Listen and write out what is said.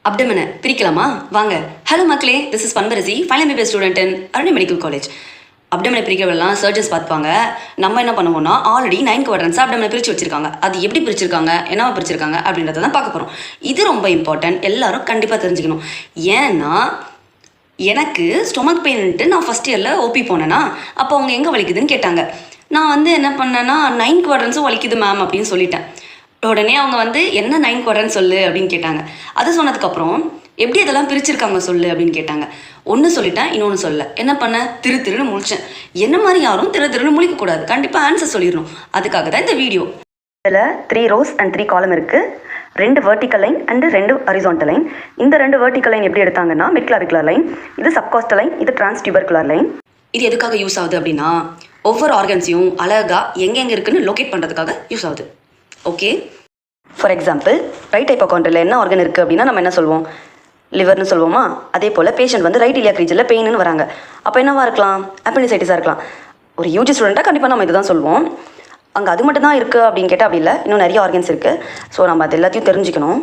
அப்டமனை பிரிக்கலாமா? வாங்க. ஹலோ மக்களே, this is Panvarasi, final MBBS student in Aruni medical college. அப்டமனை பிரிக்கிறவெல்லாம் சர்ஜன்ஸ் பார்ப்பாங்க. நம்ம என்ன பண்ணுவோம்னா ஆல்ரெடி 9 குவாட்ரன்ஸாக அப்டமனை பிரித்து வச்சிருக்காங்க. அது எப்படி பிரிச்சிருக்காங்க, என்னவா பிரிச்சிருக்காங்க அப்படின்றத தான் பார்க்க போகிறோம். இது ரொம்ப இம்பார்ட்டன்ட், எல்லாரும் கண்டிப்பாக தெரிஞ்சுக்கணும். ஏன்னா எனக்கு ஸ்டொமக் பெயின்ட்டு நான் ஃபஸ்ட் இயரில் ஓபி போனேன்னா அப்போ அவங்க எங்கே வலிக்குதுன்னு கேட்டாங்க. நான் என்ன பண்ணேன்னா 9 குவாட்ரன்ஸும் வலிக்குது மேம் அப்படின்னு சொல்லிட்டேன். உடனே அவங்க என்ன 9 குவாட்ரன்ஸ் சொல்லு அப்படின்னு கேட்டாங்க. அது சொன்னதுக்கப்புறம் எப்படி அதெல்லாம் பிரிச்சிருக்காங்க சொல்லு அப்படின்னு கேட்டாங்க. ஒன்று சொல்லிட்டேன், இன்னொன்று சொல்ல. என்ன பண்ண, திருன்னு முழிச்சேன். என்ன மாதிரி யாரும் திருன்னு முழிக்கக்கூடாது, கண்டிப்பாக ஆன்சர் சொல்லிடணும். அதுக்காக தான் இந்த வீடியோ. இதில் 3 rows and 3 column இருக்குது. 2 vertical line and 2 horizontal line. இந்த 2 vertical லைன் எப்படி எடுத்தாங்கன்னா மிட் கிளாவிகுலர் லைன், இது சப்காஸ்டல் லைன், இது டிரான்ஸ்டியூபர்குலர் லைன். இது எதுக்காக யூஸ் ஆகுது அப்படின்னா ஒவ்வொரு ஆர்கன்ஸையும் அழகாக எங்கெங்கே இருக்குன்னு லொக்கேட் பண்ணுறதுக்காக யூஸ் ஆகுது. ஓகே, ஃபார் எக்ஸாம்பிள் ரைட் ஹைப்போகாண்ட்ரியில் என்ன ஆர்கன் இருக்குது அப்படின்னா நம்ம என்ன சொல்லுவோம், லிவர்னு சொல்லுவோமா? அதே போல் பேஷண்ட் ரைட் இலியாக் ரீஜனில் பெயின்னு வராங்க. அப்போ என்னவா இருக்கலாம், அப்பெண்டிசைட்டிஸாக இருக்கலாம். ஒரு யூஜி ஸ்டூடெண்ட்டாக கண்டிப்பாக நம்ம இதுதான் சொல்லுவோம். அங்கே அது மட்டும் தான் இருக்குது அப்படின்னு கேட்டால் அப்படி இல்லை, இன்னும் நிறைய ஆர்கன்ஸ் இருக்குது. ஸோ நம்ம அது எல்லாத்தையும் தெரிஞ்சுக்கணும்.